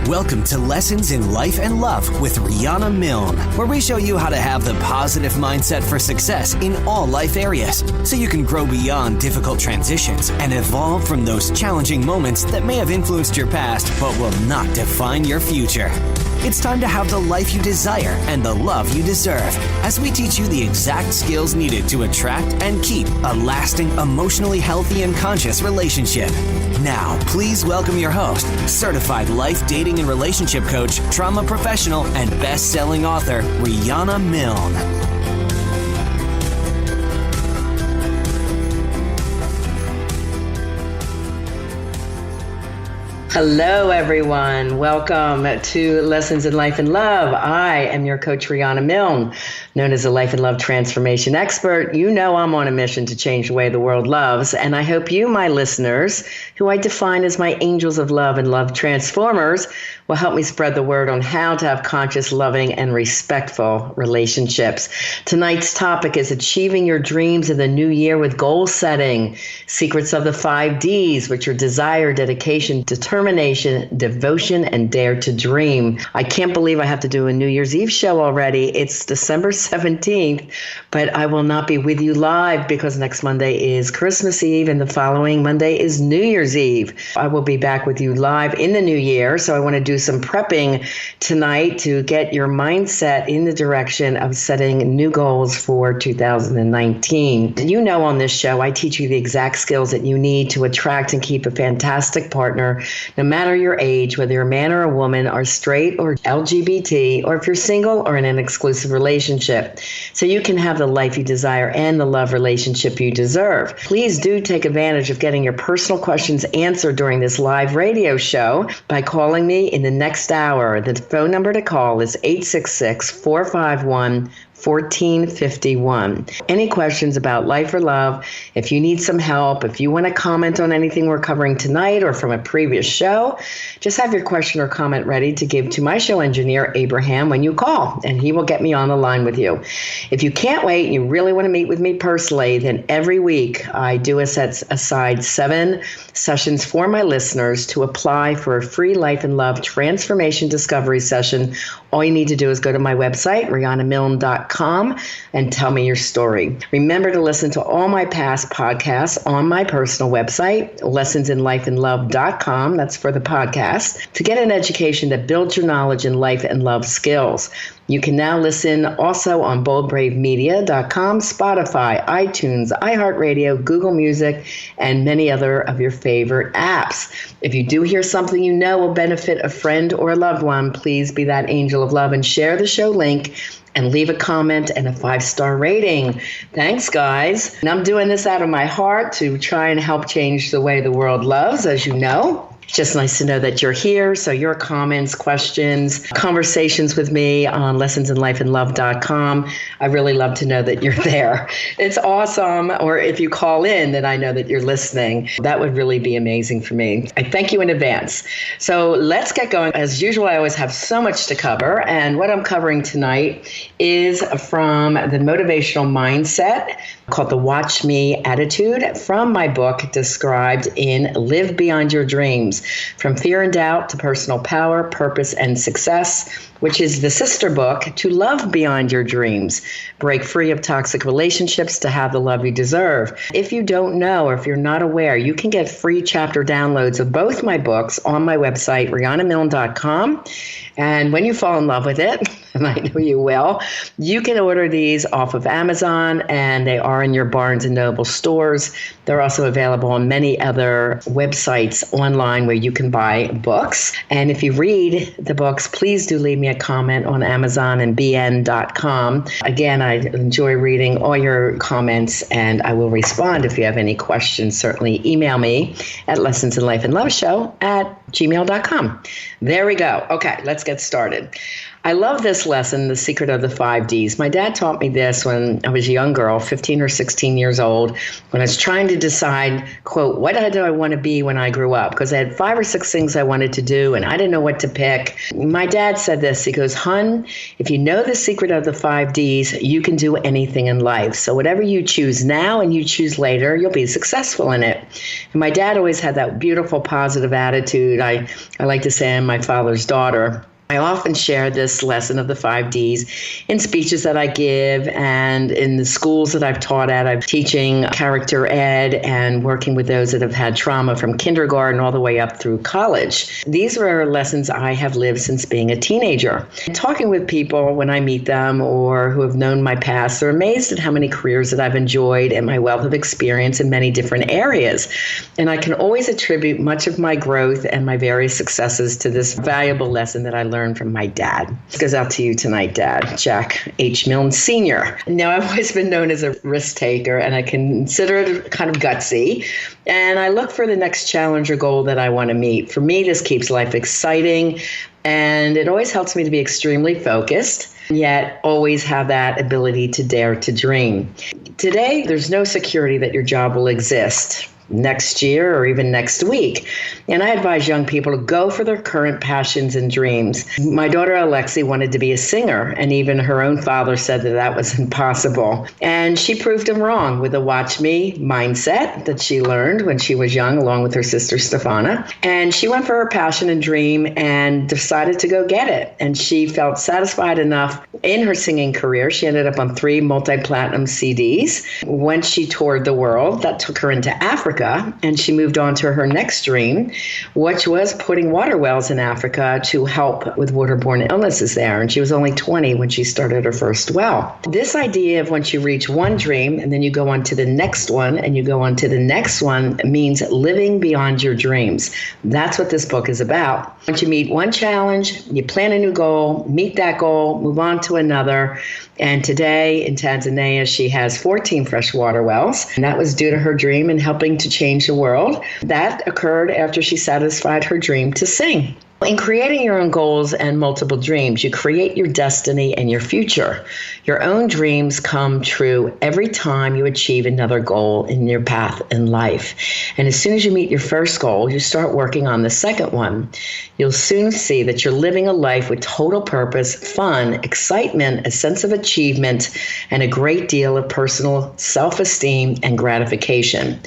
Welcome to Lessons in Life and Love with Riana Milne, where we show you how to have the positive mindset for success in all life areas, so you can grow beyond difficult transitions and evolve from those challenging moments that may have influenced your past but will not define your future. It's time to have the life you desire and the love you deserve, as we teach you the exact skills needed to attract and keep a lasting, emotionally healthy and conscious relationship. Now, please welcome your host, certified life, dating, and relationship coach, trauma professional, and best-selling author, Riana Milne. Hello, everyone. Welcome to Lessons in Life and Love. I am your coach, Riana Milne, known as a life and love transformation expert. You know I'm on a mission to change the way the world loves, and I hope you, my listeners, who I define as my angels of love and love transformers, will help me spread the word on how to have conscious, loving, and respectful relationships. Tonight's topic is achieving your dreams in the new year with goal setting, secrets of the 5 Ds, which are desire, dedication, determination, devotion, and dare to dream. I can't believe I have to do a New Year's Eve show already. It's December 17th, but I will not be with you live because next Monday is Christmas Eve and the following Monday is New Year's Eve. I will be back with you live in the new year, so I want to do some prepping tonight to get your mindset in the direction of setting new goals for 2019. You know, on this show, I teach you the exact skills that you need to attract and keep a fantastic partner, no matter your age, whether you're a man or a woman, or straight or LGBT, or if you're single or in an exclusive relationship, so you can have the life you desire and the love relationship you deserve. Please do take advantage of getting your personal questions answered during this live radio show by calling me in the next hour. The phone number to call is 866-451-1451. Any questions about life or love, if you need some help, if you want to comment on anything we're covering tonight or from a previous show, just have your question or comment ready to give to my show engineer, Abraham, when you call, and he will get me on the line with you. If you can't wait and you really want to meet with me personally, then every week I do set aside 7 sessions for my listeners to apply for a free life and love transformation discovery session. All you need to do is go to my website, RianaMilne.com, and tell me your story. Remember to listen to all my past podcasts on my personal website, LessonsInLifeAndLove.com. That's for the podcast, to get an education that builds your knowledge in life and love skills. You can now listen also on BoldBraveMedia.com, Spotify, iTunes, iHeartRadio, Google Music, and many other of your favorite apps. If you do hear something you know will benefit a friend or a loved one, please be that angel of love and share the show link and leave a comment and a 5-star rating. Thanks, guys. And I'm doing this out of my heart to try and help change the way the world loves, as you know. It's just nice to know that you're here. So your comments, questions, conversations with me on LessonsInLifeAndLove.com. I really love to know that you're there. It's awesome. Or if you call in, then I know that you're listening. That would really be amazing for me. I thank you in advance. So let's get going. As usual, I always have so much to cover. And what I'm covering tonight is from the motivational mindset called the Watch Me attitude from my book described in Live Beyond Your Dreams, From Fear and Doubt to Personal Power, Purpose, and Success, which is the sister book to Love Beyond Your Dreams, Break Free of Toxic Relationships to Have the Love You Deserve. If you don't know, or if you're not aware, you can get free chapter downloads of both my books on my website, RianaMilne.com. And when you fall in love with it, and I know you will, you can order these off of Amazon, and they are in your Barnes & Noble stores. They're also available on many other websites online where you can buy books. And if you read the books, please do leave me a comment on Amazon and bn.com. Again, I enjoy reading all your comments, and I will respond if you have any questions. Certainly email me at lessonsinlifeandloveshow@gmail.com. There we go. Okay, let's get started. I love this lesson, The Secret of the 5 Ds. My dad taught me this when I was a young girl, 15 or 16 years old, when I was trying to decide, quote, what do I want to be when I grew up? Because I had 5 or 6 things I wanted to do, and I didn't know what to pick. My dad said this. He goes, "Hun, if you know the secret of the 5 Ds, you can do anything in life. So whatever you choose now and you choose later, you'll be successful in it." And my dad always had that beautiful, positive attitude. I like to say I'm my father's daughter. I often share this lesson of the 5 Ds in speeches that I give and in the schools that I've taught at. I'm teaching character ed and working with those that have had trauma from kindergarten all the way up through college. These are lessons I have lived since being a teenager. Talking with people when I meet them or who have known my past, they're amazed at how many careers that I've enjoyed and my wealth of experience in many different areas. And I can always attribute much of my growth and my various successes to this valuable lesson that I learned from my dad. This goes out to you tonight, Dad, Jack H. Milne Sr. Now, I've always been known as a risk taker, and I consider it kind of gutsy. And I look for the next challenge or goal that I want to meet. For me, this keeps life exciting, and it always helps me to be extremely focused, yet always have that ability to dare to dream. Today, there's no security that your job will exist next year or even next week. And I advise young people to go for their current passions and dreams. My daughter Alexi wanted to be a singer, and even her own father said that that was impossible. And she proved him wrong with a watch me mindset that she learned when she was young, along with her sister Stefana. And she went for her passion and dream and decided to go get it. And she felt satisfied enough in her singing career. She ended up on 3 multi-platinum CDs. When she toured the world, that took her into Africa, and she moved on to her next dream, which was putting water wells in Africa to help with waterborne illnesses there. And she was only 20 when she started her first well. This idea of once you reach one dream and then you go on to the next one and you go on to the next one means living beyond your dreams. That's what this book is about. Once you meet one challenge, you plan a new goal, meet that goal, move on to another. And today in Tanzania, she has 14 freshwater wells. And that was due to her dream in helping to change the world. That occurred after she satisfied her dream to sing. In creating your own goals and multiple dreams, you create your destiny and your future. Your own dreams come true every time you achieve another goal in your path in life. And as soon as you meet your first goal, you start working on the second one. You'll soon see that you're living a life with total purpose, fun, excitement, a sense of achievement, and a great deal of personal self-esteem and gratification.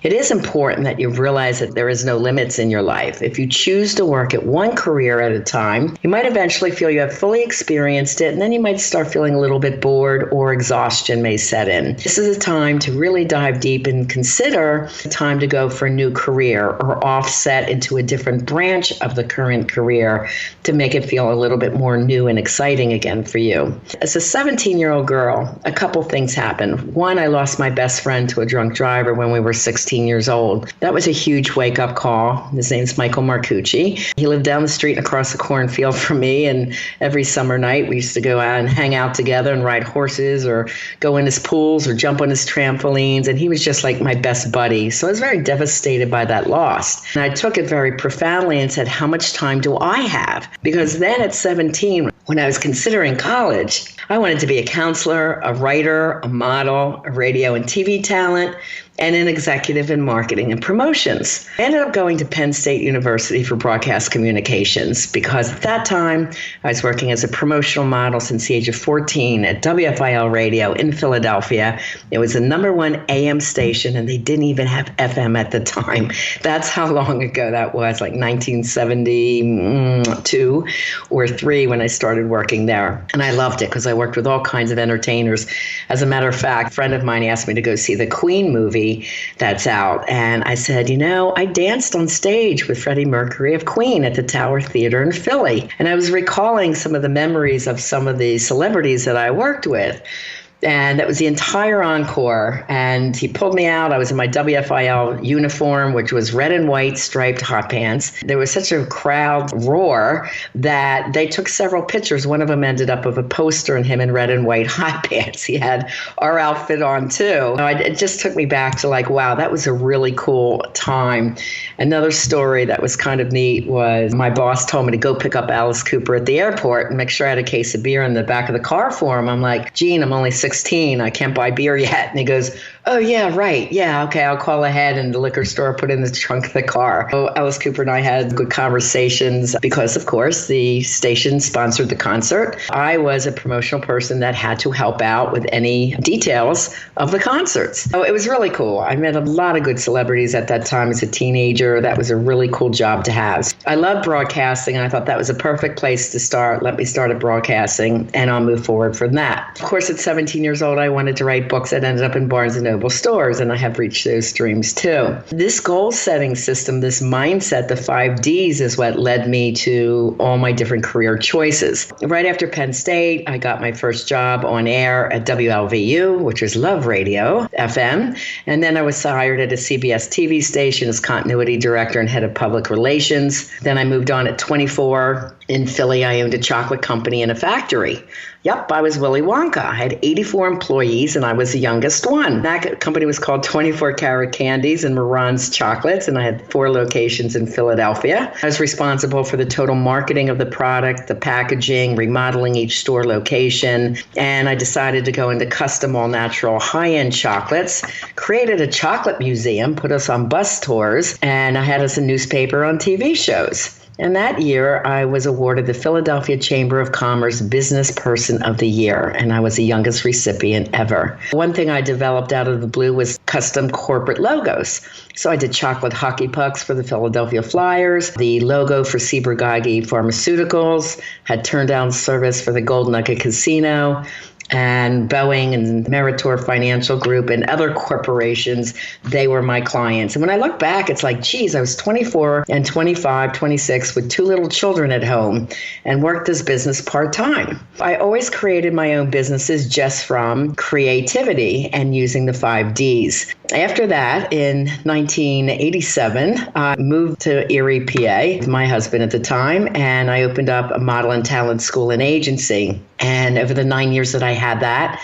It is important that you realize that there is no limits in your life. If you choose to work at one career at a time, you might eventually feel you have fully experienced it, and then you might start feeling a little bit bored or exhaustion may set in. This is a time to really dive deep and consider the time to go for a new career or offset into a different branch of the current career to make it feel a little bit more new and exciting again for you. As a 17-year-old girl, a couple things happened. One, I lost my best friend to a drunk driver when we were 16 years old. That was a huge wake-up call. His name's Michael Marcucci. He lived down the street and across the cornfield from me, and every summer night we used to go out and hang out together and ride horses or go in his pools or jump on his trampolines, and he was just like my best buddy. So I was very devastated by that loss. And I took it very profoundly and said, how much time do I have? Because then at 17, when I was considering college, I wanted to be a counselor, a writer, a model, a radio and TV talent, and an executive in marketing and promotions. I ended up going to Penn State University for broadcast communications because at that time I was working as a promotional model since the age of 14 at WFIL Radio in Philadelphia. It was the #1 AM station, and they didn't even have FM at the time. That's how long ago that was, like 1972 or 3 when I started working there. And I loved it because I worked with all kinds of entertainers. As a matter of fact, a friend of mine asked me to go see the Queen movie that's out. And I said, I danced on stage with Freddie Mercury of Queen at the Tower Theater in Philly. And I was recalling some of the memories of some of the celebrities that I worked with. And that was the entire encore. And he pulled me out. I was in my WFIL uniform, which was red and white striped hot pants. There was such a crowd roar that they took several pictures. One of them ended up with a poster and him in red and white hot pants. He had our outfit on too. It just took me back to like, wow, that was a really cool time. Another story that was kind of neat was my boss told me to go pick up Alice Cooper at the airport and make sure I had a case of beer in the back of the car for him. I'm like, Gene, I'm only 6 16. I can't buy beer yet. And he goes, oh, yeah, right. Yeah, okay, I'll call ahead. And the liquor store put in the trunk of the car. So Alice Cooper and I had good conversations because, of course, the station sponsored the concert. I was a promotional person that had to help out with any details of the concerts. So it was really cool. I met a lot of good celebrities at that time as a teenager. That was a really cool job to have. I love broadcasting, and I thought that was a perfect place to start. Let me start at broadcasting, and I'll move forward from that. Of course, at 17 years old, I wanted to write books that ended up in Barnes & Noble stores, and I have reached those dreams too. This goal-setting system, this mindset, the 5 Ds, is what led me to all my different career choices. Right after Penn State, I got my first job on air at WLVU, which is Love Radio, FM, and then I was hired at a CBS TV station as continuity director and head of public relations. Then I moved on at 24. In Philly, I owned a chocolate company and a factory. Yep, I was Willy Wonka. I had 84 employees, and I was the youngest one. That company was called 24 Karat Candies and Moran's Chocolates, and I had 4 locations in Philadelphia. I was responsible for the total marketing of the product, the packaging, remodeling each store location, and I decided to go into custom all-natural high-end chocolates, created a chocolate museum, put us on bus tours, and I had us a newspaper on TV shows. And that year, I was awarded the Philadelphia Chamber of Commerce Business Person of the Year, and I was the youngest recipient ever. One thing I developed out of the blue was custom corporate logos. So I did chocolate hockey pucks for the Philadelphia Flyers, the logo for Ciba-Geigy Pharmaceuticals, had turn-down service for the Gold Nugget Casino, and Boeing and Meritor Financial Group and other corporations, they were my clients. And when I look back, it's like, geez, I was 24 and 25, 26 with 2 little children at home and worked this business part-time. I always created my own businesses just from creativity and using the 5 Ds. After that, in 1987, I moved to Erie, PA, with my husband at the time, and I opened up a model and talent school and agency. And over the 9 years that I had that,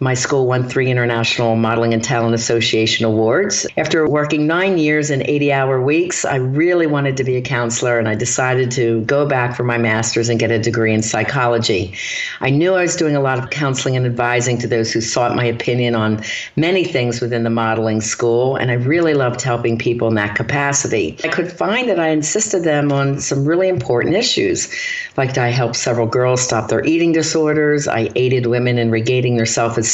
my school won 3 International Modeling and Talent Association awards. After working 9 years and 80-hour weeks, I really wanted to be a counselor, and I decided to go back for my master's and get a degree in psychology. I knew I was doing a lot of counseling and advising to those who sought my opinion on many things within the modeling school, and I really loved helping people in that capacity. I could find that I insisted them on some really important issues, like I helped several girls stop their eating disorders. I aided women in regaining their self-esteem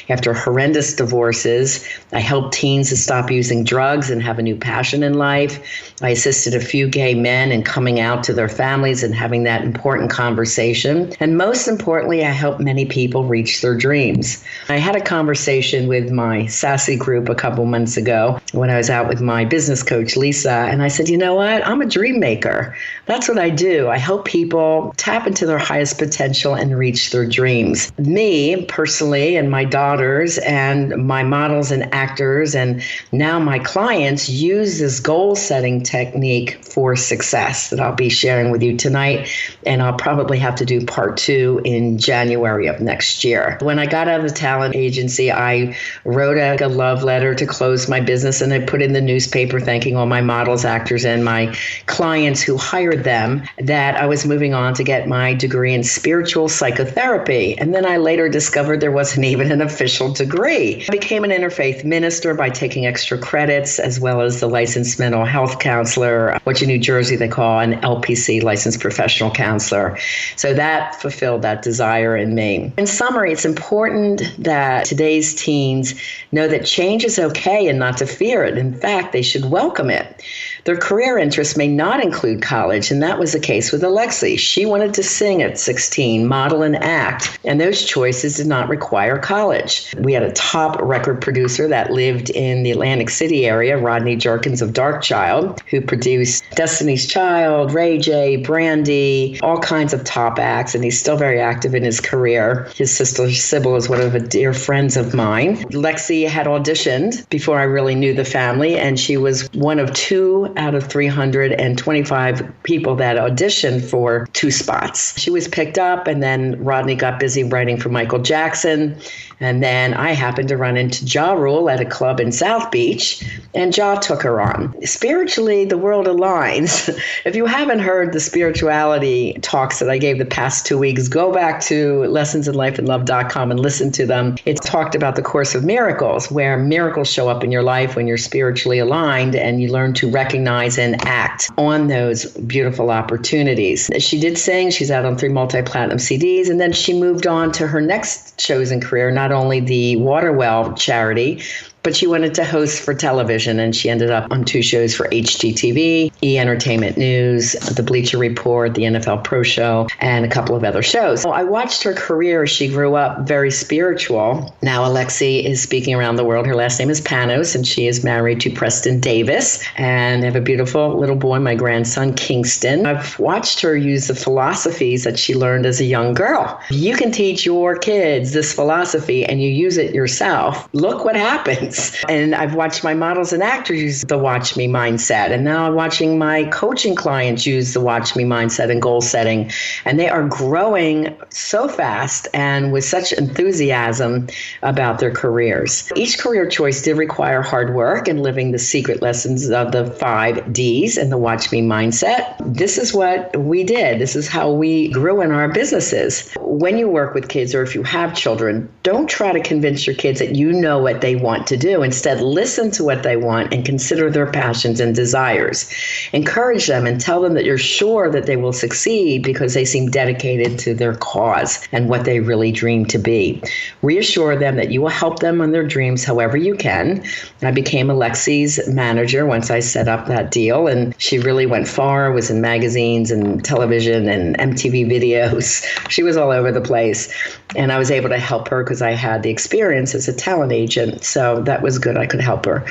after horrendous divorces. I helped teens to stop using drugs and have a new passion in life. I assisted a few gay men in coming out to their families and having that important conversation. And most importantly, I helped many people reach their dreams. I had a conversation with my sassy group a couple months ago when I was out with my business coach, Lisa, and I said, you know what? I'm a dream maker. That's what I do. I help people tap into their highest potential and reach their dreams. Me, personally, and my daughters and my models and actors and now my clients use this goal-setting technique for success that I'll be sharing with you tonight, and I'll probably have to do part 2 in January of next year. When I got out of the talent agency, I wrote a love letter to close my business, and I put in the newspaper thanking all my models, actors, and my clients who hired them that I was moving on to get my degree in spiritual psychotherapy. And then I later discovered there wasn't even an official degree. I became an interfaith minister by taking extra credits, as well as the licensed mental health counselor, which in New Jersey they call an LPC, licensed professional counselor. So that fulfilled that desire in me. In summary, it's important that today's teens know that change is okay and not to fear it. In fact, they should welcome it. Their career interests may not include college, and that was the case with Alexi. She wanted to sing at 16, model and act, and those choices did not require college. We had a top record producer that lived in the Atlantic City area, Rodney Jerkins of Darkchild, who produced Destiny's Child, Ray J, Brandy, all kinds of top acts, and he's still very active in his career. His sister Sybil is one of the dear friends of mine. Lexi had auditioned before I really knew the family, and she was one of 2 out of 325 people that auditioned for 2 spots. She was picked up, and then Rodney got busy writing for Michael Jackson. And then I happened to run into Ja Rule at a club in South Beach, and Ja took her on. Spiritually, the world aligns. If you haven't heard the spirituality talks that I gave the past 2 weeks, go back to lessonsinlifeandlove.com and listen to them. It's talked about the Course of Miracles, where miracles show up in your life when you're spiritually aligned and you learn to recognize and act on those beautiful opportunities. She did sing. She's out on 3 multi-platinum CDs, and then she moved on to her next chosen career, not only the Waterwell charity, but she wanted to host for television, and she ended up on 2 shows for HGTV, E! Entertainment News, The Bleacher Report, the NFL Pro Show, and a couple of other shows. So I watched her career as she grew up very spiritual. Now Alexi is speaking around the world. Her last name is Panos, and she is married to Preston Davis, and they have a beautiful little boy, my grandson, Kingston. I've watched her use the philosophies that she learned as a young girl. You can teach your kids this philosophy and you use it yourself. Look what happens. And I've watched my models and actors use the Watch Me mindset. And now I'm watching my coaching clients use the Watch Me mindset and goal setting. And they are growing so fast and with such enthusiasm about their careers. Each career choice did require hard work and living the secret lessons of the 5 Ds and the Watch Me mindset. This is what we did. This is how we grew in our businesses. When you work with kids, or if you have children, don't try to convince your kids that you know what they want to do. Instead, listen to what they want and consider their passions and desires. Encourage them and tell them that you're sure that they will succeed because they seem dedicated to their cause and what they really dream to be. Reassure them that you will help them on their dreams however you can. I became Alexi's manager once I set up that deal, and she really went far, was in magazines and television and MTV videos. She was all over the place, and I was able to help her because I had the experience as a talent agent. So that was good. I could help her.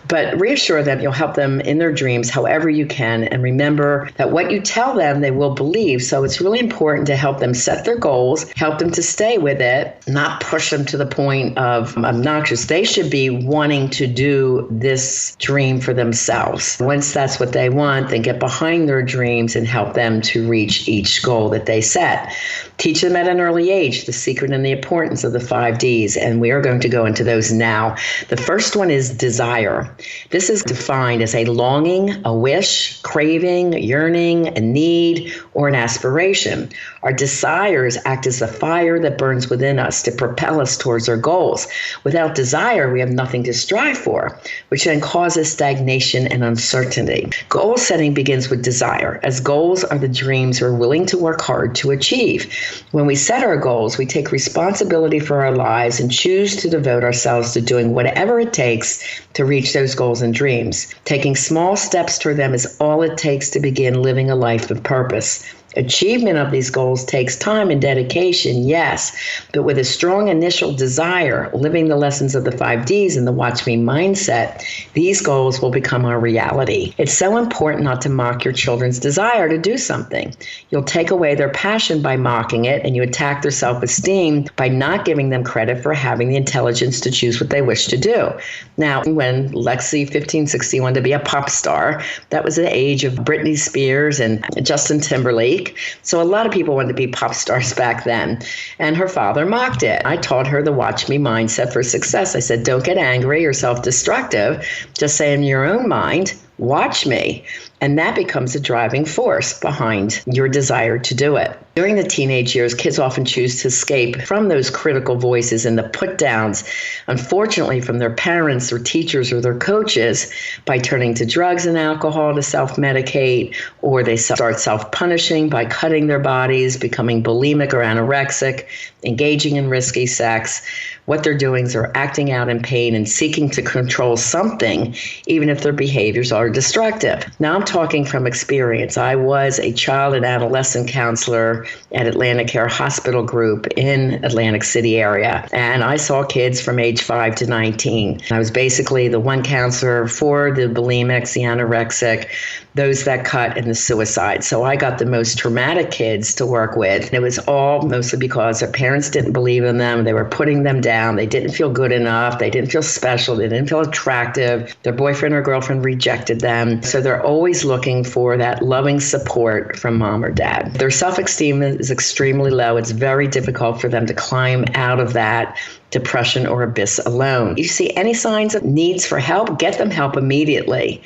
But reassure them you'll help them in their dreams however you can. And remember that what you tell them, they will believe. So it's really important to help them set their goals, help them to stay with it, not push them to the point of obnoxious. They should be wanting to do this dream for themselves. Once that's what they want, then get behind their dreams and help them to reach each goal that they set. Teach them at an early age the secret and the importance of the 5 Ds. And we are going to go into those now. The first one is desire. This is defined as a longing, a wish, craving, yearning, a need, or an aspiration. Our desires act as the fire that burns within us to propel us towards our goals. Without desire, we have nothing to strive for, which then causes stagnation and uncertainty. Goal setting begins with desire, as goals are the dreams we're willing to work hard to achieve. When we set our goals, we take responsibility for our lives and choose to devote ourselves to doing whatever it takes to reach those goals and dreams. Taking small steps toward them is all it takes to begin living a life of purpose. Achievement of these goals takes time and dedication, yes, but with a strong initial desire, living the lessons of the 5 Ds and the Watch Me mindset, these goals will become our reality. It's so important not to mock your children's desire to do something. You'll take away their passion by mocking it, and you attack their self-esteem by not giving them credit for having the intelligence to choose what they wish to do. Now, when Lexi, 15, 16, wanted to be a pop star, that was the age of Britney Spears and Justin Timberlake. So a lot of people wanted to be pop stars back then. And her father mocked it. I taught her the Watch Me mindset for success. I said, don't get angry or self-destructive. Just say in your own mind, watch me. And that becomes a driving force behind your desire to do it. During the teenage years, kids often choose to escape from those critical voices and the put downs, unfortunately, from their parents or teachers or their coaches by turning to drugs and alcohol to self-medicate, or they start self-punishing by cutting their bodies, becoming bulimic or anorexic, engaging in risky sex. What they're doing is they're acting out in pain and seeking to control something, even if their behaviors are destructive. Now I'm talking from experience. I was a child and adolescent counselor at Atlantic Care Hospital Group in Atlantic City area. And I saw kids from age 5 to 19. I was basically the one counselor for the bulimics, the anorexic, those that cut, and the suicide. So I got the most traumatic kids to work with. And it was all mostly because their parents didn't believe in them. They were putting them down. They didn't feel good enough. They didn't feel special. They didn't feel attractive. Their boyfriend or girlfriend rejected them. So they're always looking for that loving support from mom or dad. Their self-esteem is extremely low. It's very difficult for them to climb out of that depression or abyss alone. You see any signs of needs for help, get them help immediately.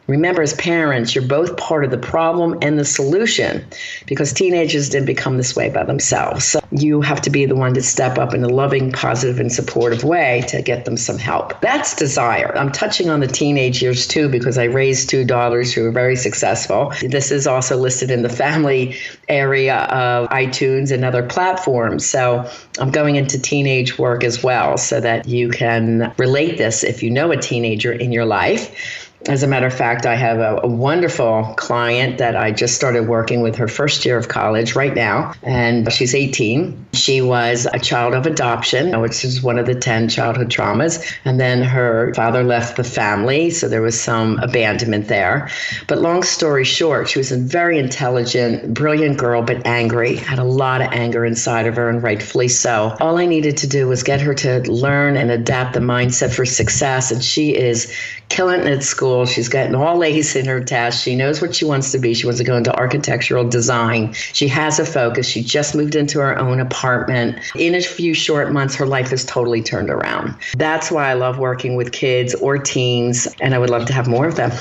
Remember, as parents, you're both part of the problem and the solution, because teenagers didn't become this way by themselves. So you have to be the one to step up in a loving, positive, and supportive way to get them some help. That's desire. I'm touching on the teenage years too, because I raised 2 daughters who are very successful. This is also listed in the family area of iTunes and other platforms. So I'm going into teenage work as well, so that you can relate this if you know a teenager in your life. As a matter of fact, I have a wonderful client that I just started working with her first year of college right now, and she's 18. She was a child of adoption, which is one of the 10 childhood traumas, and then her father left the family, so there was some abandonment there. But long story short, she was a very intelligent, brilliant girl, but angry, had a lot of anger inside of her, and rightfully so. All I needed to do was get her to learn and adapt the mindset for success, and she is killing it at school. She's gotten all A's in her test. She knows what she wants to be. She wants to go into architectural design. She has a focus. She just moved into her own apartment. In a few short months, her life has totally turned around. That's why I love working with kids or teens, and I would love to have more of them.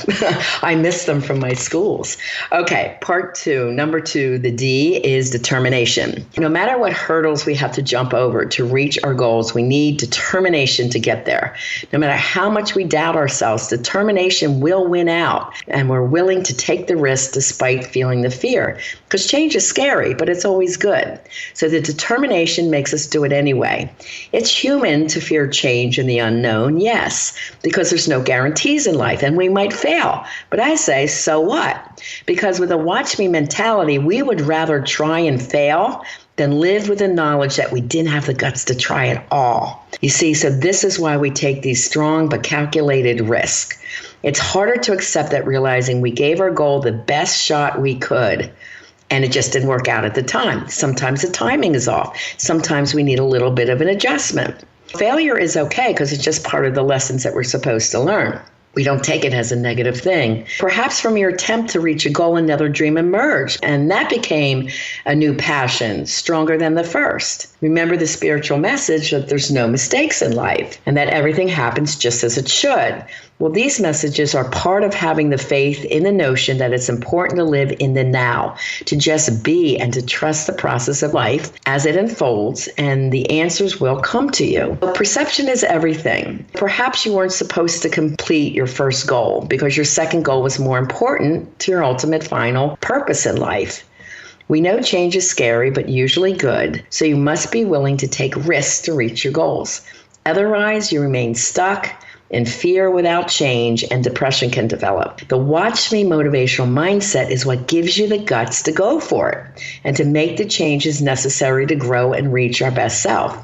I miss them from my schools. Okay, part 2. Number 2, the D is determination. No matter what hurdles we have to jump over to reach our goals, we need determination to get there. No matter how much we doubt ourselves, determination will win out, and we're willing to take the risk despite feeling the fear, because change is scary, but it's always good. So the determination makes us do it anyway. It's human to fear change and the unknown, yes, because there's no guarantees in life, and we might fail. But I say, so what? Because with a watch me mentality, we would rather try and fail than live with the knowledge that we didn't have the guts to try at all. You see, so this is why we take these strong but calculated risks. It's harder to accept that, realizing we gave our goal the best shot we could, and it just didn't work out at the time. Sometimes the timing is off. Sometimes we need a little bit of an adjustment. Failure is okay, because it's just part of the lessons that we're supposed to learn. We don't take it as a negative thing. Perhaps from your attempt to reach a goal, another dream emerged, and that became a new passion, stronger than the first. Remember the spiritual message that there's no mistakes in life, and that everything happens just as it should. Well, these messages are part of having the faith in the notion that it's important to live in the now, to just be and to trust the process of life as it unfolds, and the answers will come to you. Perception is everything. Perhaps you weren't supposed to complete your first goal because your second goal was more important to your ultimate final purpose in life. We know change is scary, but usually good, so you must be willing to take risks to reach your goals. Otherwise, you remain stuck in fear without change, and depression can develop. The watch me motivational mindset is what gives you the guts to go for it and to make the changes necessary to grow and reach our best self.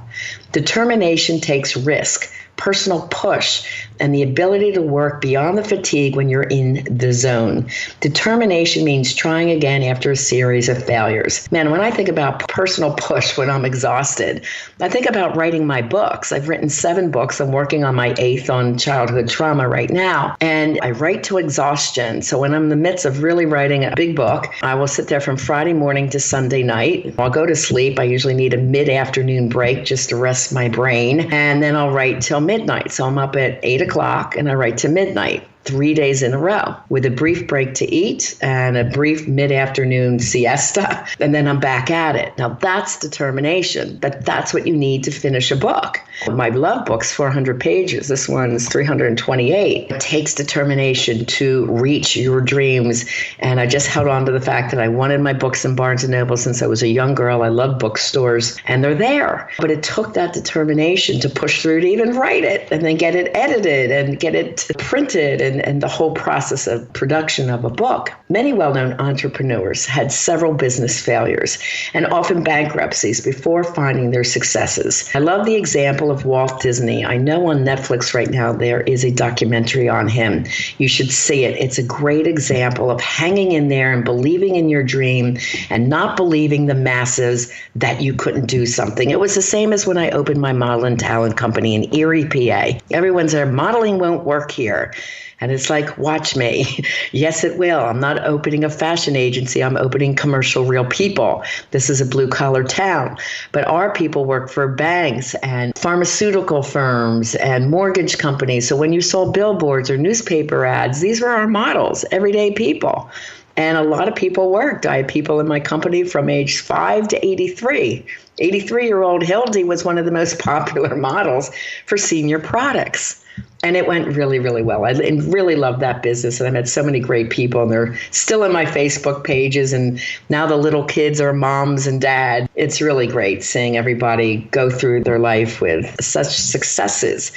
Determination takes risk, personal push, and the ability to work beyond the fatigue when you're in the zone. Determination means trying again after a series of failures. Man, when I think about personal push when I'm exhausted, I think about writing my books. I've written 7 books. I'm working on my 8th on childhood trauma right now, and I write to exhaustion. So when I'm in the midst of really writing a big book, I will sit there from Friday morning to Sunday night. I'll go to sleep. I usually need a mid-afternoon break just to rest my brain, and then I'll write till midnight. So I'm up at 8 o'clock and I write to midnight. 3 days in a row with a brief break to eat and a brief mid-afternoon siesta, and then I'm back at it. Now that's determination, but that's what you need to finish a book. My love book's 400 pages. This one's 328. It takes determination to reach your dreams, and I just held on to the fact that I wanted my books in Barnes & Noble since I was a young girl. I love bookstores, and they're there. But it took that determination to push through to even write it, and then get it edited and get it printed and the whole process of production of a book. Many well-known entrepreneurs had several business failures and often bankruptcies before finding their successes. I love the example of Walt Disney. I know on Netflix right now there is a documentary on him. You should see it. It's a great example of hanging in there and believing in your dream and not believing the masses that you couldn't do something. It was the same as when I opened my model and talent company in Erie, PA. Everyone's there, modeling won't work here. And it's like, watch me. Yes, it will. I'm not opening a fashion agency. I'm opening commercial real people. This is a blue collar town. But our people work for banks and pharmaceutical firms and mortgage companies. So when you saw billboards or newspaper ads, these were our models, everyday people. And a lot of people worked. I had people in my company from age 5 to 83. 83-year-old Hildy was one of the most popular models for senior products. And it went really, really well. I really loved that business. And I met so many great people, and they're still in my Facebook pages. And now the little kids are moms and dad. It's really great seeing everybody go through their life with such successes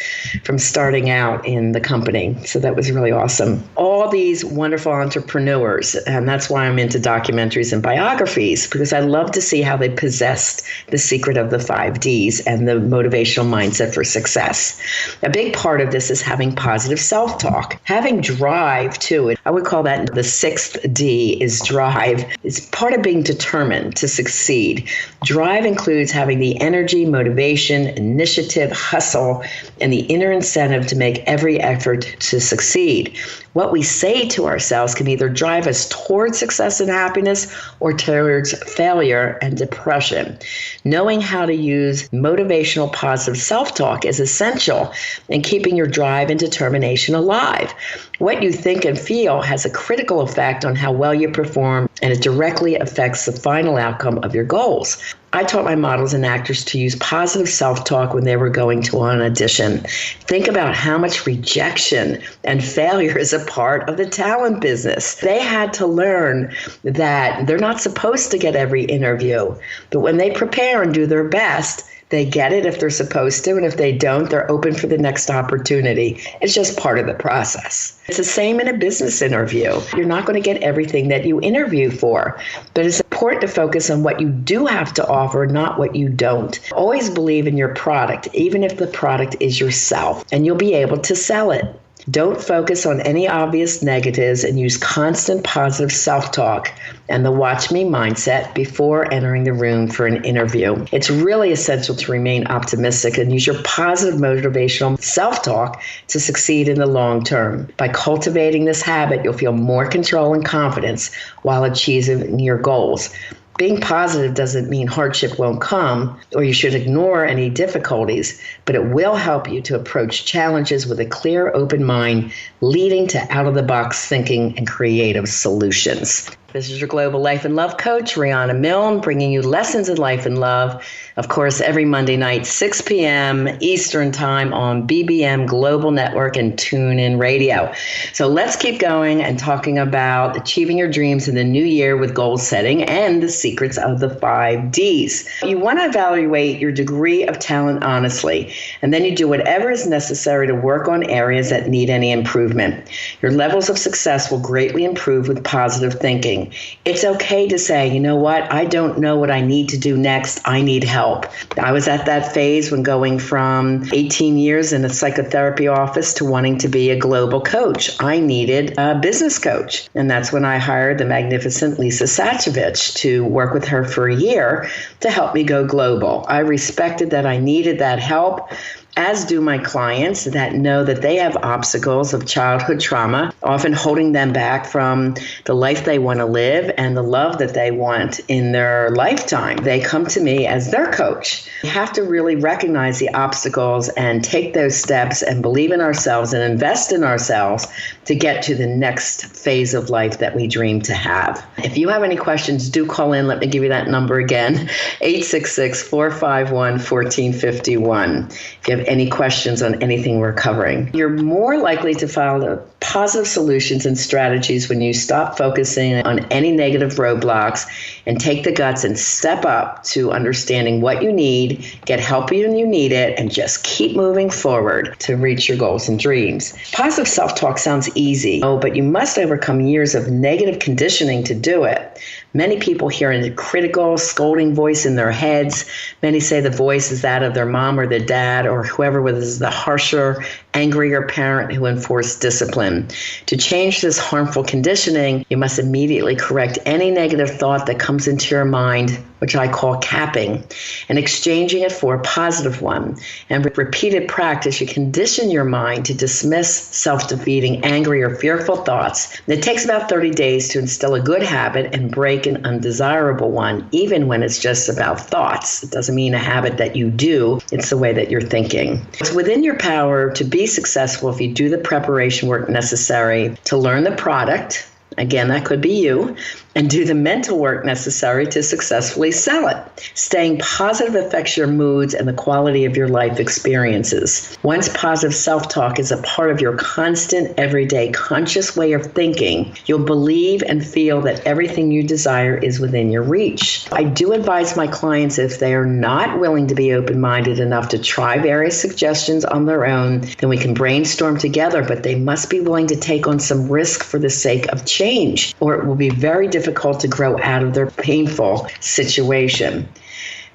from starting out in the company. So that was really awesome. All these wonderful entrepreneurs, and that's why I'm into documentaries and biographies, because I love to see how they possessed the secret of the 5 Ds and the motivational mindset for success. A big part of this is having positive self-talk, having drive to it. I would call that the 6th D is drive. It's part of being determined to succeed. Drive includes having the energy, motivation, initiative, hustle, and the inner incentive to make every effort to succeed. What we say to ourselves can either drive us towards success and happiness or towards failure and depression. Knowing how to use motivational positive self-talk is essential in keeping your drive and determination alive. What you think and feel has a critical effect on how well you perform, and it directly affects the final outcome of your goals. I taught my models and actors to use positive self-talk when they were going to an audition. Think about how much rejection and failure is a part of the talent business. They had to learn that they're not supposed to get every interview, but when they prepare and do their best, they get it if they're supposed to, and if they don't, they're open for the next opportunity. It's just part of the process. It's the same in a business interview. You're not going to get everything that you interview for, but it's important to focus on what you do have to offer, not what you don't. Always believe in your product, even if the product is yourself, and you'll be able to sell it. Don't focus on any obvious negatives and use constant positive self-talk and the watch me mindset before entering the room for an interview. It's really essential to remain optimistic and use your positive motivational self-talk to succeed in the long term. By cultivating this habit, you'll feel more control and confidence while achieving your goals. Being positive doesn't mean hardship won't come or you should ignore any difficulties, but it will help you to approach challenges with a clear, open mind, leading to out-of-the-box thinking and creative solutions. This is your Global Life and Love Coach, Riana Milne, bringing you lessons in life and love. Of course, every Monday night, 6 p.m. Eastern Time on BBM Global Network and TuneIn Radio. So let's keep going and talking about achieving your dreams in the new year with goal setting and the secrets of the 5 Ds. You want to evaluate your degree of talent honestly, and then you do whatever is necessary to work on areas that need any improvement. Your levels of success will greatly improve with positive thinking. It's okay to say, you know what, I don't know what I need to do next. I need help. I was at that phase when going from 18 years in a psychotherapy office to wanting to be a global coach. I needed a business coach. And that's when I hired the magnificent Lisa Sachovich to work with her for a year to help me go global. I respected that I needed that help, as do my clients that know that they have obstacles of childhood trauma, often holding them back from the life they want to live and the love that they want in their lifetime. They come to me as their coach. We have to really recognize the obstacles and take those steps and believe in ourselves and invest in ourselves to get to the next phase of life that we dream to have. If you have any questions, do call in. Let me give you that number again, 866-451-1451. If you have have any questions on anything we're covering. You're more likely to find positive solutions and strategies when you stop focusing on any negative roadblocks and take the guts and step up to understanding what you need, get help when you need it, and just keep moving forward to reach your goals and dreams. Positive self-talk sounds easy, but you must overcome years of negative conditioning to do it. Many people hear a critical, scolding voice in their heads. Many say the voice is that of their mom or their dad or whoever was the harsher, angrier parent who enforced discipline. To change this harmful conditioning, you must immediately correct any negative thought that comes into your mind, which I call capping, and exchanging it for a positive one. And with repeated practice, you condition your mind to dismiss self-defeating, angry, or fearful thoughts. And it takes about 30 days to instill a good habit and break an undesirable one, even when it's just about thoughts. It doesn't mean a habit that you do. It's the way that you're thinking. It's within your power to be successful if you do the preparation work necessary to learn the product. Again, that could be you, and do the mental work necessary to successfully sell it. Staying positive affects your moods and the quality of your life experiences. Once positive self-talk is a part of your constant, everyday, conscious way of thinking, you'll believe and feel that everything you desire is within your reach. I do advise my clients, if they are not willing to be open-minded enough to try various suggestions on their own, then we can brainstorm together, but they must be willing to take on some risk for the sake of change, or it will be very difficult to grow out of their painful situation.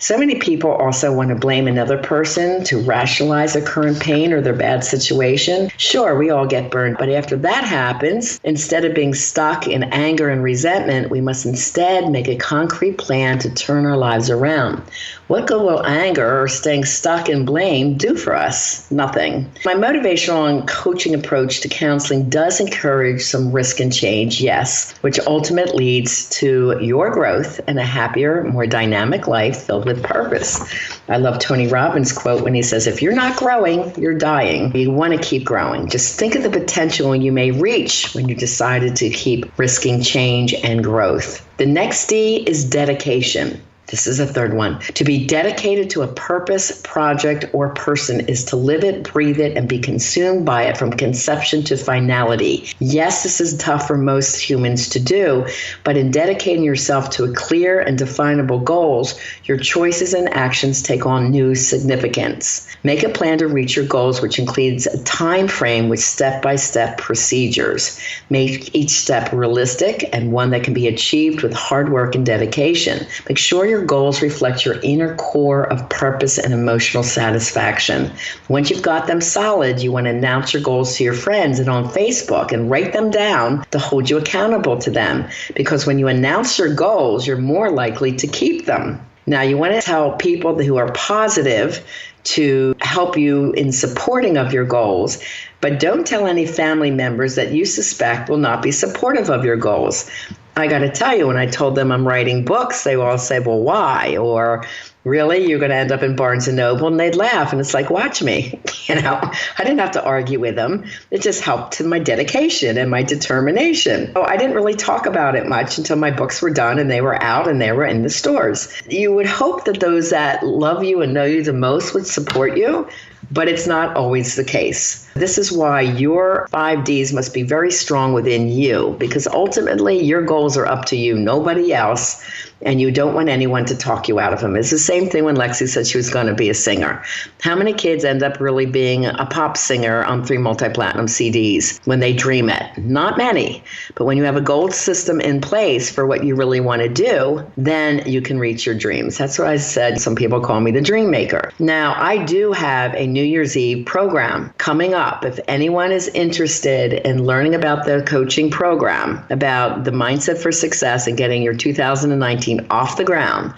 So many people also want to blame another person to rationalize their current pain or their bad situation. Sure, we all get burned, but after that happens, instead of being stuck in anger and resentment, we must instead make a concrete plan to turn our lives around. What good will anger or staying stuck in blame do for us? Nothing. My motivational and coaching approach to counseling does encourage some risk and change, yes, which ultimately leads to your growth and a happier, more dynamic life filled with purpose. I love Tony Robbins' quote when he says, if you're not growing, you're dying. You want to keep growing. Just think of the potential you may reach when you decided to keep risking change and growth. The next D is dedication. This is a third one. To be dedicated to a purpose, project, or person is to live it, breathe it, and be consumed by it from conception to finality. Yes, this is tough for most humans to do, but in dedicating yourself to a clear and definable goals, your choices and actions take on new significance. Make a plan to reach your goals, which includes a time frame with step-by-step procedures. Make each step realistic and one that can be achieved with hard work and dedication. Make sure your goals reflect your inner core of purpose and emotional satisfaction. Once you've got them solid, you want to announce your goals to your friends and on Facebook and write them down to hold you accountable to them. Because when you announce your goals, you're more likely to keep them. Now, you want to tell people who are positive to help you in supporting of your goals, but don't tell any family members that you suspect will not be supportive of your goals. I got to tell you, when I told them I'm writing books, they all say, well, why? Or really, you're going to end up in Barnes & Noble? And they'd laugh. And it's like, watch me. I didn't have to argue with them. It just helped to my dedication and my determination. So I didn't really talk about it much until my books were done and they were out and they were in the stores. You would hope that those that love you and know you the most would support you, but it's not always the case. This is why your 5 Ds must be very strong within you, because ultimately your goals are up to you, nobody else, and you don't want anyone to talk you out of them. It's the same thing when Lexi said she was going to be a singer. How many kids end up really being a pop singer on 3 multi-platinum CDs when they dream it? Not many. But when you have a goal system in place for what you really want to do, then you can reach your dreams. That's what I said. Some people call me the dream maker. Now, I do have a New Year's Eve program coming up. If anyone is interested in learning about the coaching program, about the mindset for success and getting your 2019 off the ground,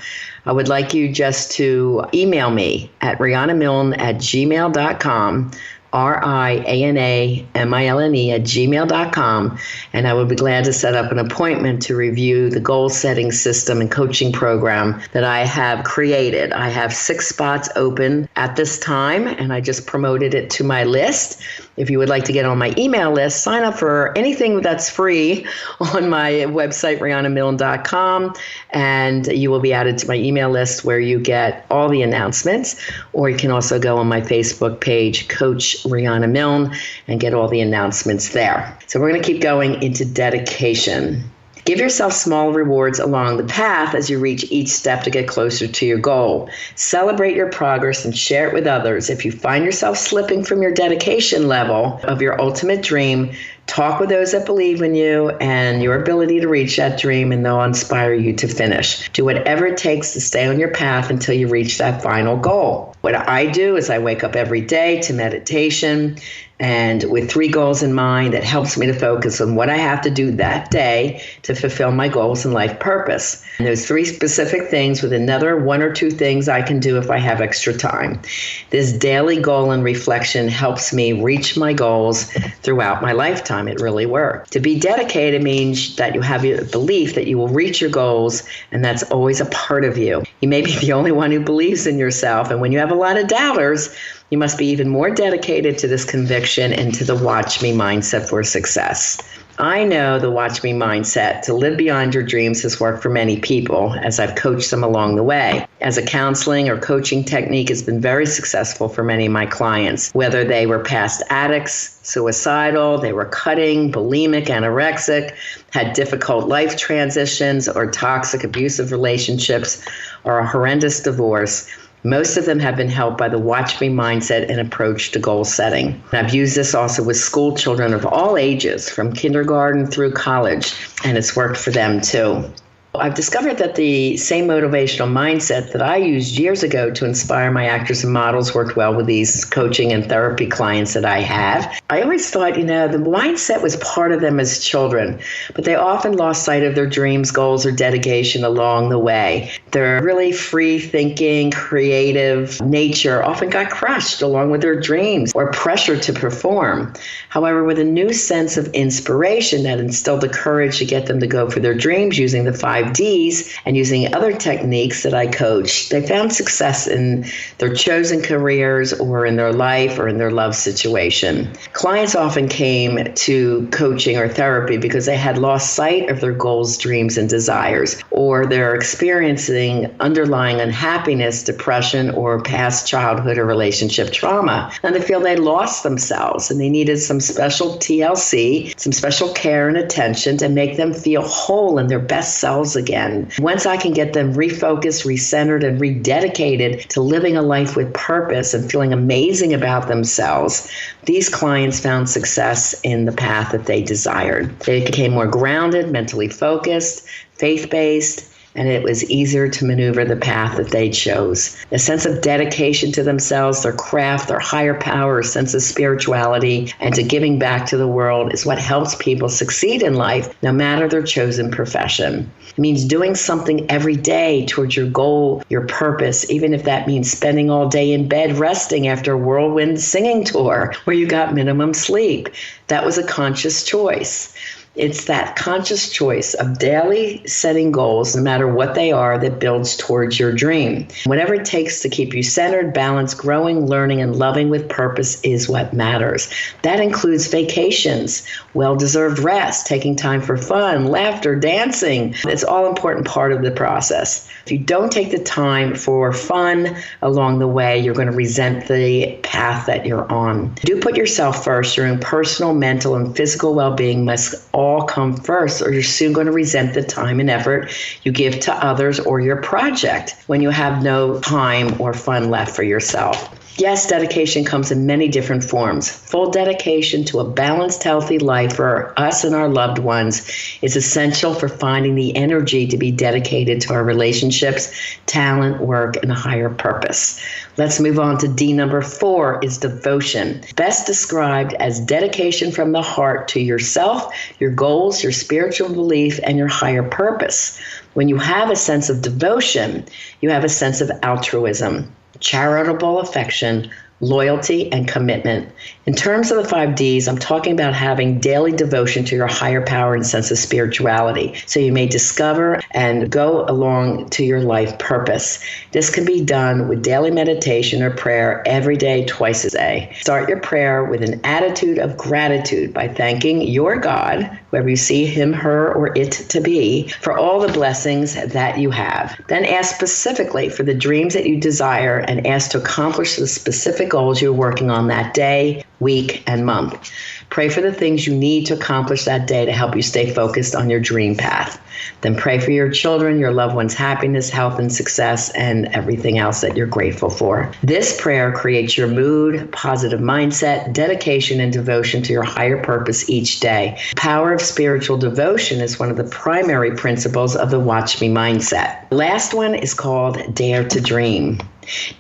I would like you just to email me at RianaMilne@gmail.com, RianaMilne@gmail.com, and I would be glad to set up an appointment to review the goal-setting system and coaching program that I have created. I have 6 spots open at this time, and I just promoted it to my list. If you would like to get on my email list, sign up for anything that's free on my website, RianaMilne.com, and you will be added to my email list where you get all the announcements. Or you can also go on my Facebook page, Coach Riana Milne, and get all the announcements there. So we're going to keep going into dedication. Give yourself small rewards along the path as you reach each step to get closer to your goal. Celebrate your progress and share it with others. If you find yourself slipping from your dedication level of your ultimate dream, talk with those that believe in you and your ability to reach that dream, and they'll inspire you to finish. Do whatever it takes to stay on your path until you reach that final goal. What I do is I wake up every day to meditation, and with 3 goals in mind that helps me to focus on what I have to do that day to fulfill my goals and life purpose. And those 3 specific things with another 1 or 2 things I can do if I have extra time. This daily goal and reflection helps me reach my goals throughout my lifetime. It really works. To be dedicated means that you have a belief that you will reach your goals, and that's always a part of you. You may be the only one who believes in yourself, and when you have a lot of doubters, you must be even more dedicated to this conviction and to the watch me mindset for success. I know the watch me mindset to live beyond your dreams has worked for many people as I've coached them along the way. As a counseling or coaching technique has been very successful for many of my clients, whether they were past addicts, suicidal, they were cutting, bulimic, anorexic, had difficult life transitions or toxic abusive relationships or a horrendous divorce. Most of them have been helped by the watch me mindset and approach to goal setting. And I've used this also with school children of all ages, from kindergarten through college, and it's worked for them too. I've discovered that the same motivational mindset that I used years ago to inspire my actors and models worked well with these coaching and therapy clients that I have. I always thought, the mindset was part of them as children, but they often lost sight of their dreams, goals, or dedication along the way. Their really free-thinking, creative nature often got crushed along with their dreams or pressure to perform. However, with a new sense of inspiration that instilled the courage to get them to go for their dreams using the 5 Ds and using other techniques that I coach, they found success in their chosen careers or in their life or in their love situation. Clients often came to coaching or therapy because they had lost sight of their goals, dreams, and desires, or they're experiencing underlying unhappiness, depression, or past childhood or relationship trauma. And they feel they lost themselves and they needed some special TLC, some special care and attention to make them feel whole in their best selves again. Once I can get them refocused, recentered, and rededicated to living a life with purpose and feeling amazing about themselves, these clients found success in the path that they desired. They became more grounded, mentally focused, faith-based, and it was easier to maneuver the path that they chose. A sense of dedication to themselves, their craft, their higher power, a sense of spirituality, and to giving back to the world is what helps people succeed in life, no matter their chosen profession. It means doing something every day towards your goal, your purpose, even if that means spending all day in bed resting after a whirlwind singing tour where you got minimum sleep. That was a conscious choice. It's that conscious choice of daily setting goals, no matter what they are, that builds towards your dream. Whatever it takes to keep you centered, balanced, growing, learning, and loving with purpose is what matters. That includes vacations, well-deserved rest, taking time for fun, laughter, dancing. It's all an important part of the process. If you don't take the time for fun along the way, you're going to resent the path that you're on. Do put yourself first. Your own personal, mental, and physical well-being must all come first, or you're soon going to resent the time and effort you give to others or your project when you have no time or fun left for yourself. Yes, dedication comes in many different forms. Full dedication to a balanced, healthy life for us and our loved ones is essential for finding the energy to be dedicated to our relationships, talent, work, and a higher purpose. Let's move on to D number 4 is devotion. Best described as dedication from the heart to yourself, your goals, your spiritual belief, and your higher purpose. When you have a sense of devotion, you have a sense of altruism, charitable affection, loyalty, and commitment. In terms of the 5 Ds, I'm talking about having daily devotion to your higher power and sense of spirituality, so you may discover and go along to your life purpose. This can be done with daily meditation or prayer every day, twice a day. Start your prayer with an attitude of gratitude by thanking your God, whoever you see him, her, or it to be, for all the blessings that you have. Then ask specifically for the dreams that you desire and ask to accomplish the specific goals you're working on that day, week, and month. Pray for the things you need to accomplish that day to help you stay focused on your dream path. Then pray for your children, your loved ones' happiness, health, and success, and everything else that you're grateful for. This prayer creates your mood, positive mindset, dedication, and devotion to your higher purpose each day. The power of spiritual devotion is one of the primary principles of the Watch Me mindset. The last one is called Dare to Dream.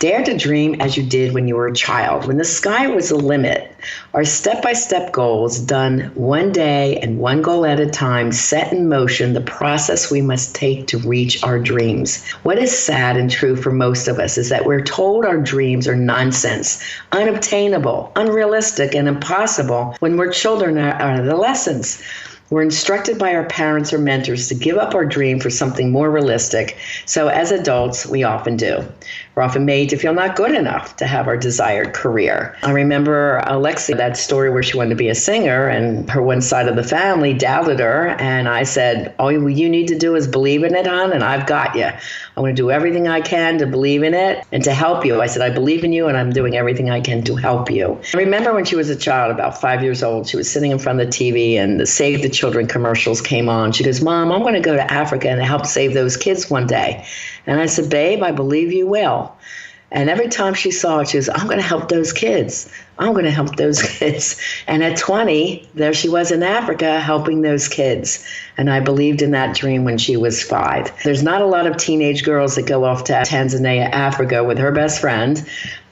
Dare to dream as you did when you were a child, when the sky was the limit. Our step-by-step goals, done one day and one goal at a time, set in motion the process we must take to reach our dreams. What is sad and true for most of us is that we're told our dreams are nonsense, unobtainable, unrealistic, and impossible when we're children or adolescents. We're instructed by our parents or mentors to give up our dream for something more realistic. So as adults, we often do. We're often made to feel not good enough to have our desired career. I remember Alexia, that story where she wanted to be a singer, and her one side of the family doubted her. And I said, all you need to do is believe in it, hon, and I've got you. I'm going to do everything I can to believe in it and to help you. I said, I believe in you, and I'm doing everything I can to help you. I remember when she was a child, about 5 years old, she was sitting in front of the TV, and the Save the Children commercials came on. She goes, Mom, I'm going to go to Africa and help save those kids one day. And I said, babe, I believe you will. And every time she saw it, she was, I'm going to help those kids. I'm going to help those kids. And at 20, there she was in Africa helping those kids. And I believed in that dream when she was 5. There's not a lot of teenage girls that go off to Tanzania, Africa with her best friend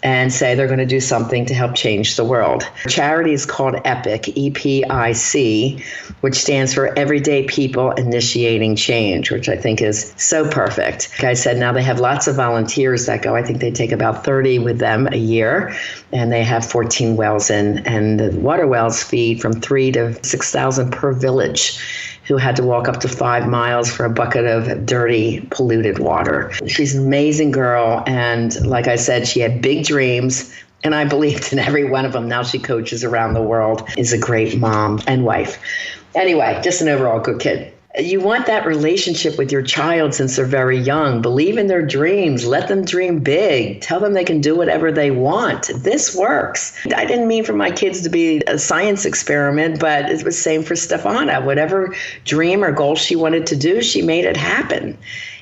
and say they're going to do something to help change the world. Her charity is called EPIC, E-P-I-C, which stands for Everyday People Initiating Change, which I think is so perfect. Like I said, now they have lots of volunteers that go. I think they take about 30 with them a year, and they have 14 wells in, and the water wells feed from 3,000 to 6,000 per village, who had to walk up to 5 miles for a bucket of dirty, polluted water. She's an amazing girl, and like I said, she had big dreams, and I believed in every one of them. Now she coaches around the world, is a great mom and wife. Anyway, just an overall good kid. You want that relationship with your child since they're very young. Believe in their dreams. Let them dream big. Tell them they can do whatever they want. This works. I didn't mean for my kids to be a science experiment, but it was the same for Stefana. Whatever dream or goal she wanted to do, she made it happen.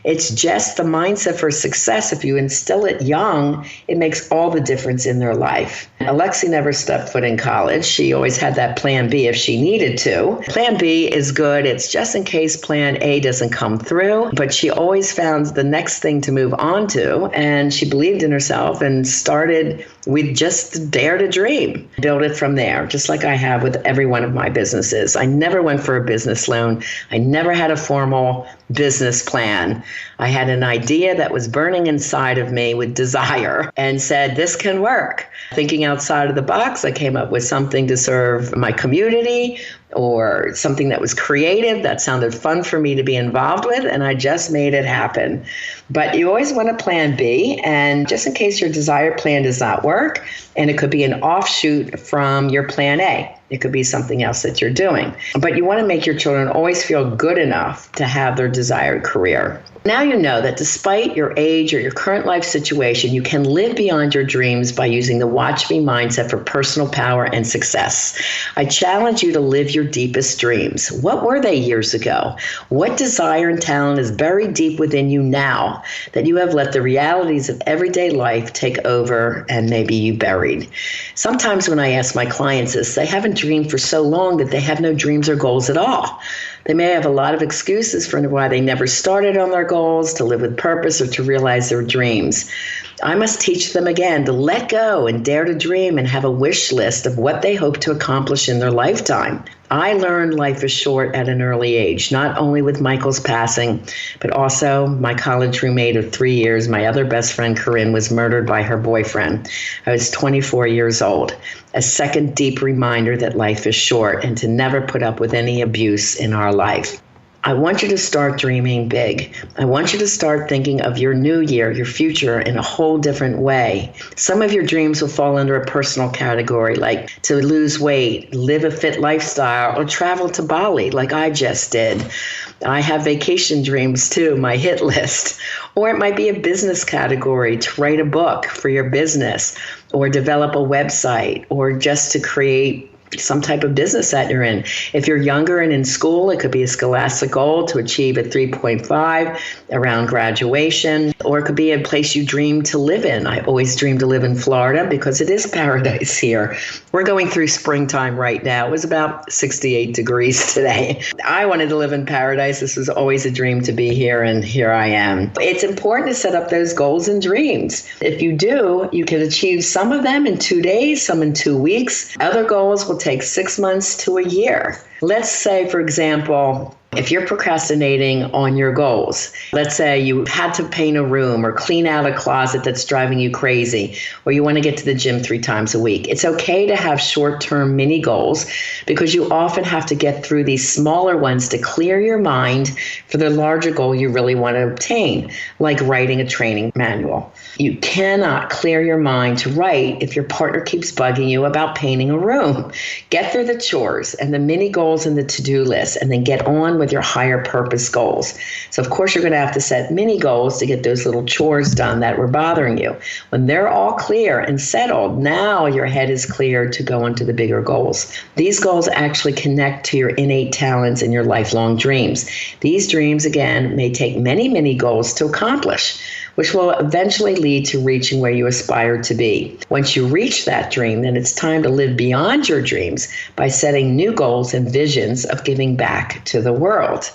It's just the mindset for success. If you instill it young, it makes all the difference in their life. Alexi never stepped foot in college. She always had that plan B if she needed to. Plan B is good. It's just in case plan A doesn't come through. But she always found the next thing to move on to. And she believed in herself and started with just dare to dream. Build it from there, just like I have with every one of my businesses. I never went for a business loan. I never had a formal business plan. I had an idea that was burning inside of me with desire and said, this can work. Thinking outside of the box, I came up with something to serve my community or something that was creative that sounded fun for me to be involved with, and I just made it happen. But you always want a plan B, and just in case your desired plan does not work, and it could be an offshoot from your plan A. It could be something else that you're doing. But you want to make your children always feel good enough to have their desired career. Now you know that despite your age or your current life situation, you can live beyond your dreams by using the Watch Me mindset for personal power and success. I challenge you to live your deepest dreams. What were they years ago? What desire and talent is buried deep within you now that you have let the realities of everyday life take over and maybe you buried? Sometimes when I ask my clients this, they haven't dreamed for so long that they have no dreams or goals at all. They may have a lot of excuses for why they never started on their goals, to live with purpose, or to realize their dreams. I must teach them again to let go and dare to dream and have a wish list of what they hope to accomplish in their lifetime. I learned life is short at an early age, not only with Michael's passing, but also my college roommate of 3 years, my other best friend, Corinne, was murdered by her boyfriend. I was 24 years old. A second deep reminder that life is short and to never put up with any abuse in our life. I want you to start dreaming big. I want you to start thinking of your new year, your future in a whole different way. Some of your dreams will fall under a personal category, like to lose weight, live a fit lifestyle, or travel to Bali like I just did. I have vacation dreams too, my hit list. Or it might be a business category, to write a book for your business, or develop a website, or just to create some type of business that you're in. If you're younger and in school, it could be a scholastic goal to achieve a 3.5 around graduation, or it could be a place you dream to live in. I always dreamed to live in Florida because it is paradise here. We're going through springtime right now. It was about 68 degrees today. I wanted to live in paradise. This was always a dream to be here, and here I am. It's important to set up those goals and dreams. If you do, you can achieve some of them in 2 days, some in 2 weeks. Other goals will take 6 months to a year. Let's say, for example, if you're procrastinating on your goals, let's say you had to paint a room or clean out a closet that's driving you crazy, or you want to get to the gym 3 times a week. It's okay to have short-term mini goals because you often have to get through these smaller ones to clear your mind for the larger goal you really want to obtain, like writing a training manual. You cannot clear your mind to write if your partner keeps bugging you about painting a room. Get through the chores and the mini goals and the to-do list, and then get on with your higher purpose goals. So of course you're going to have to set mini goals to get those little chores done that were bothering you. When they're all clear and settled, now your head is clear to go into the bigger goals. These goals actually connect to your innate talents and your lifelong dreams. These dreams, again, may take many, many goals to accomplish, which will eventually lead to reaching where you aspire to be. Once you reach that dream, then it's time to live beyond your dreams by setting new goals and visions of giving back to the world.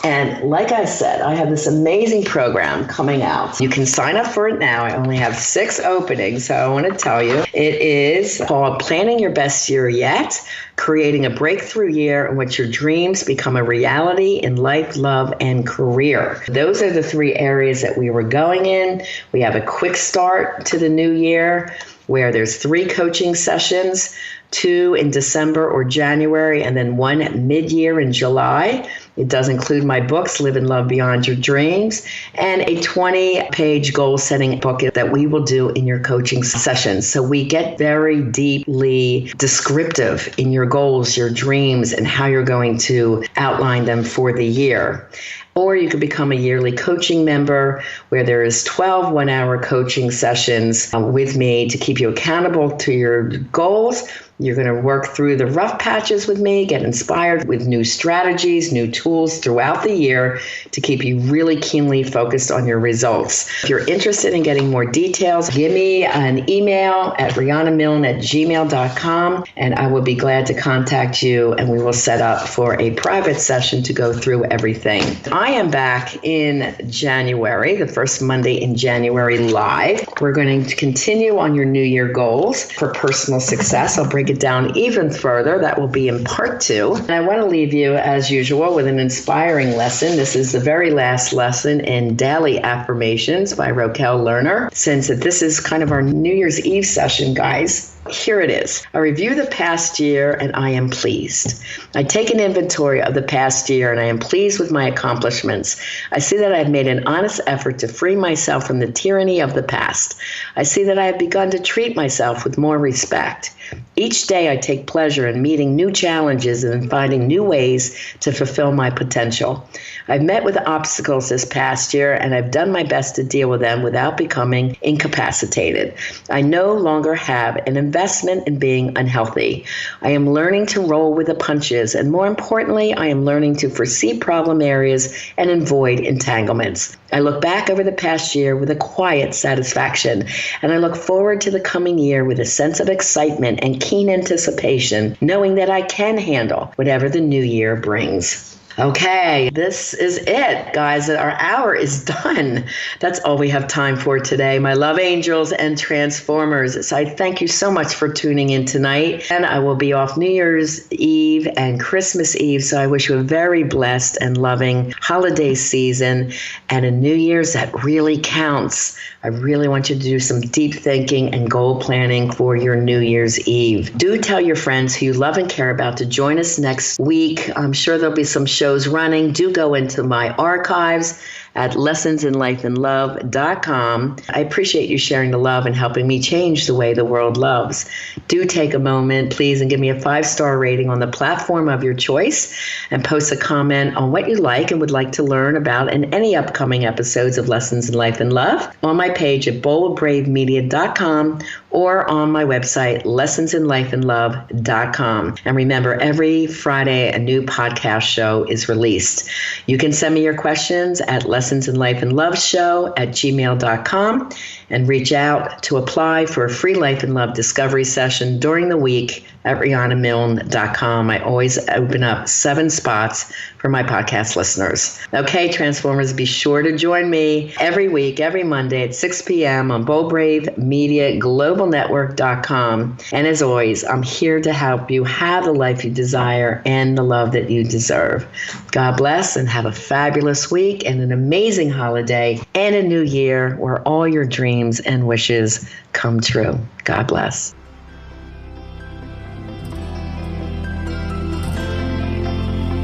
And like I said, I have this amazing program coming out. You can sign up for it now. I only have 6 openings, so I want to tell you. It is called Planning Your Best Year Yet, Creating a Breakthrough Year in which your dreams become a reality in life, love, and career. Those are the 3 areas that we were going in. We have a quick start to the new year where there's 3 coaching sessions, 2 in December or January, and then 1 at mid-year in July. It does include my books, Live and Love Beyond Your Dreams, and a 20-page goal-setting book that we will do in your coaching sessions. So we get very deeply descriptive in your goals, your dreams, and how you're going to outline them for the year. Or you could become a yearly coaching member where there is 12 one-hour coaching sessions with me to keep you accountable to your goals. You're going to work through the rough patches with me, get inspired with new strategies, new tools throughout the year to keep you really keenly focused on your results. If you're interested in getting more details, give me an email at RianaMilne@gmail.com, and I will be glad to contact you, and we will set up for a private session to go through everything. I am back in January, the first Monday in January live. We're going to continue on your New Year goals for personal success. I'll break it down even further. That will be in part 2. And I want to leave you, as usual, with an inspiring lesson. This is the very last lesson in Daily Affirmations by Raquel Lerner. Since this is kind of our New Year's Eve session, guys, here it is. I review the past year and I am pleased. I take an inventory of the past year and I am pleased with my accomplishments. I see that I have made an honest effort to free myself from the tyranny of the past. I see that I have begun to treat myself with more respect. Each day I take pleasure in meeting new challenges and in finding new ways to fulfill my potential. I've met with obstacles this past year and I've done my best to deal with them without becoming incapacitated. I no longer have an investment in being unhealthy. I am learning to roll with the punches, and more importantly, I am learning to foresee problem areas and avoid entanglements. I look back over the past year with a quiet satisfaction, and I look forward to the coming year with a sense of excitement and keen anticipation, knowing that I can handle whatever the new year brings. Okay, this is it, guys. Our hour is done. That's all we have time for today, my love angels and transformers. So I thank you so much for tuning in tonight. And I will be off New Year's Eve and Christmas Eve. So I wish you a very blessed and loving holiday season and a New Year's that really counts. I really want you to do some deep thinking and goal planning for your New Year's Eve. Do tell your friends who you love and care about to join us next week. I'm sure there'll be some shows running. Do go into my archives at lessonsinlifeandlove.com. I appreciate you sharing the love and helping me change the way the world loves. Do take a moment, please, and give me a 5-star rating on the platform of your choice and post a comment on what you like and would like to learn about in any upcoming episodes of Lessons in Life and Love on my page at boldbravemedia.com or on my website, lessonsinlifeandlove.com. And remember, every Friday, a new podcast show is released. You can send me your questions at lessonsinlifeandloveshow@gmail.com and reach out to apply for a free Life and Love discovery session during the week at RianaMilne.com. I always open up 7 spots for my podcast listeners. Okay, Transformers, be sure to join me every week, every Monday at 6 p.m. on BoldBraveMediaGlobalNetwork.com. And as always, I'm here to help you have the life you desire and the love that you deserve. God bless and have a fabulous week and an amazing holiday and a new year where all your dreams and wishes come true. God bless.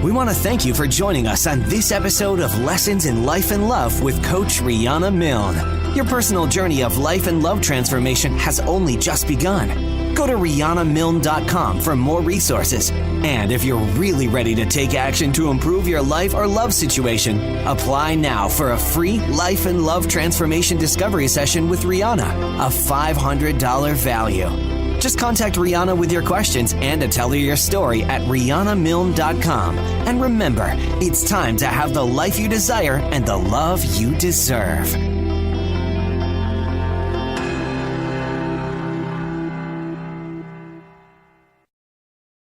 We want to thank you for joining us on this episode of Lessons in Life and Love with Coach Riana Milne. Your personal journey of life and love transformation has only just begun. Go to RianaMilne.com for more resources. And if you're really ready to take action to improve your life or love situation, apply now for a free Life and Love Transformation Discovery Session with Riana, a $500 value. Just contact Riana with your questions and to tell her your story at RianaMilne.com. And remember, it's time to have the life you desire and the love you deserve.